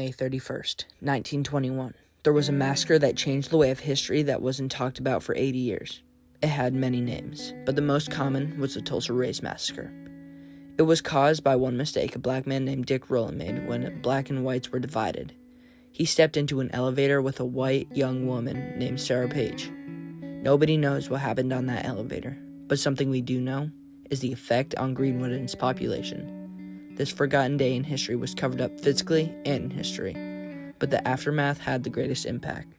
May 31st, 1921, there was a massacre that changed the way of history that wasn't talked about for 80 years. It had many names, but the most common was the Tulsa Race Massacre. It was caused by one mistake a black man named Dick Rowland made when black and whites were divided. He stepped into an elevator with a white young woman named Sarah Page. Nobody knows what happened on that elevator, but something we do know is the effect on Greenwood and its population. This forgotten day in history was covered up physically and in history, but the aftermath had the greatest impact.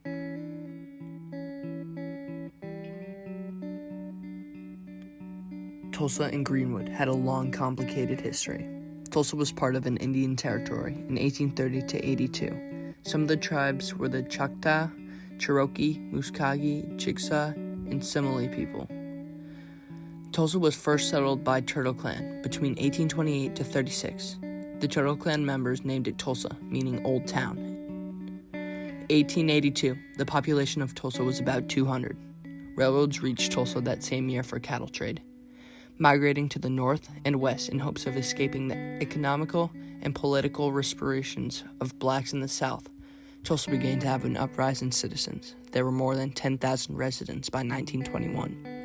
Tulsa and Greenwood had a long, complicated history. Tulsa was part of an Indian territory in 1830 to 82. Some of the tribes were the Choctaw, Cherokee, Muskogee, Chickasaw, and Seminole people. Tulsa was first settled by Turtle Clan between 1828 to 36. The Turtle Clan members named it Tulsa, meaning Old Town. 1882, the population of Tulsa was about 200. Railroads reached Tulsa that same year for cattle trade, migrating to the north and west in hopes of escaping the economical and political restrictions of blacks in the south. Tulsa began to have an uprising in citizens. There were more than 10,000 residents by 1921.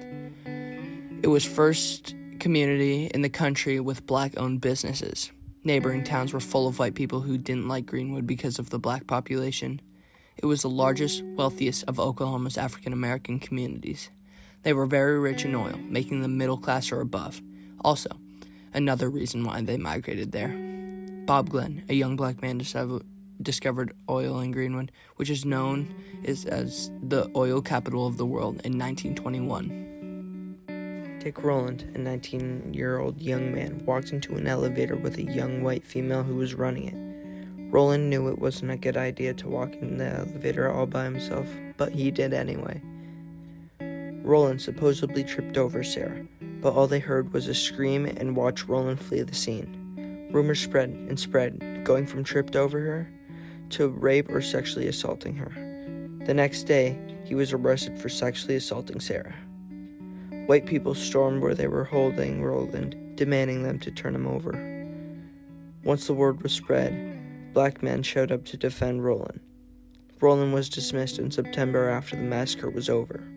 It was first community in the country with black-owned businesses. Neighboring towns were full of white people who didn't like Greenwood because of the black population. It was the largest, wealthiest of Oklahoma's African-American communities. They were very rich in oil, making them middle class or above. Also, another reason why they migrated there. Bob Glenn, a young black man, discovered oil in Greenwood, which is known as the oil capital of the world in 1921. Dick Rowland, a 19-year-old young man, walked into an elevator with a young white female who was running it. Rowland knew it wasn't a good idea to walk in the elevator all by himself, but he did anyway. Rowland supposedly tripped over Sarah, but all they heard was a scream and watched Rowland flee the scene. Rumors spread and spread, going from tripped over her to rape or sexually assaulting her. The next day, he was arrested for sexually assaulting Sarah. White people stormed where they were holding Rowland, demanding them to turn him over. Once the word was spread, black men showed up to defend Rowland. Rowland was dismissed in September after the massacre was over.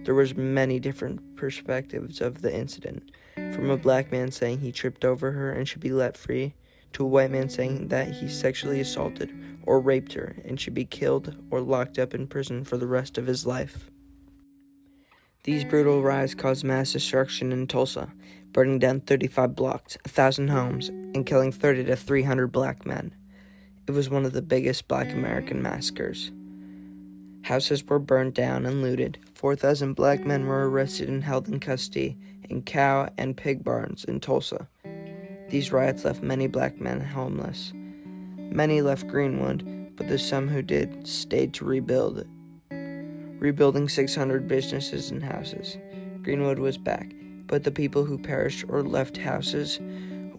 There was many different perspectives of the incident, from a black man saying he tripped over her and should be let free, to a white man saying that he sexually assaulted or raped her and should be killed or locked up in prison for the rest of his life. These brutal riots caused mass destruction in Tulsa, burning down 35 blocks, 1,000 homes, and killing 30 to 300 black men. It was one of the biggest black American massacres. Houses were burned down and looted. 4,000 black men were arrested and held in custody in cow and pig barns in Tulsa. These riots left many black men homeless. Many left Greenwood, but the some who did stayed to rebuild it. Rebuilding 600 businesses and houses. Greenwood was back, but the people who perished or left houses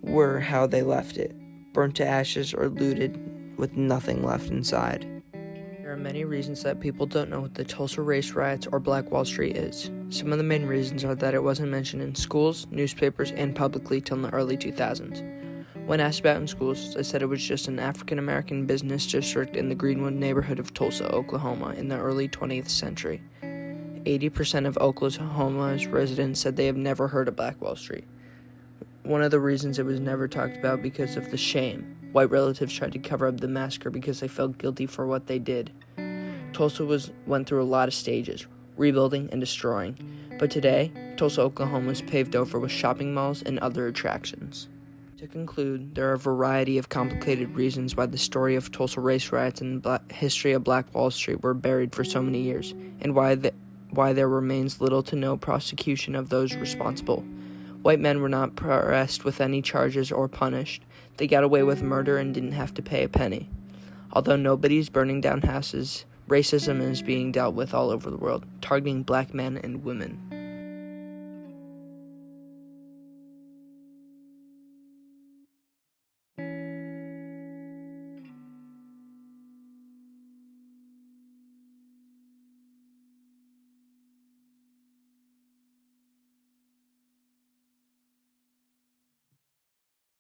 were how they left it, burnt to ashes or looted with nothing left inside. There are many reasons that people don't know what the Tulsa race riots or Black Wall Street is. Some of the main reasons are that it wasn't mentioned in schools, newspapers, and publicly till the early 2000s. When asked about in schools, I said it was just an African-American business district in the Greenwood neighborhood of Tulsa, Oklahoma in the early 20th century. 80% of Oklahoma's residents said they have never heard of Black Wall Street. One of the reasons it was never talked about because of the shame. White relatives tried to cover up the massacre because they felt guilty for what they did. Tulsa went through a lot of stages, rebuilding and destroying. But today, Tulsa, Oklahoma is paved over with shopping malls and other attractions. To conclude, there are a variety of complicated reasons why the story of Tulsa race riots and the history of Black Wall Street were buried for so many years, and why there remains little to no prosecution of those responsible. White men were not pressed with any charges or punished. They got away with murder and didn't have to pay a penny. Although nobody's burning down houses, racism is being dealt with all over the world, targeting black men and women.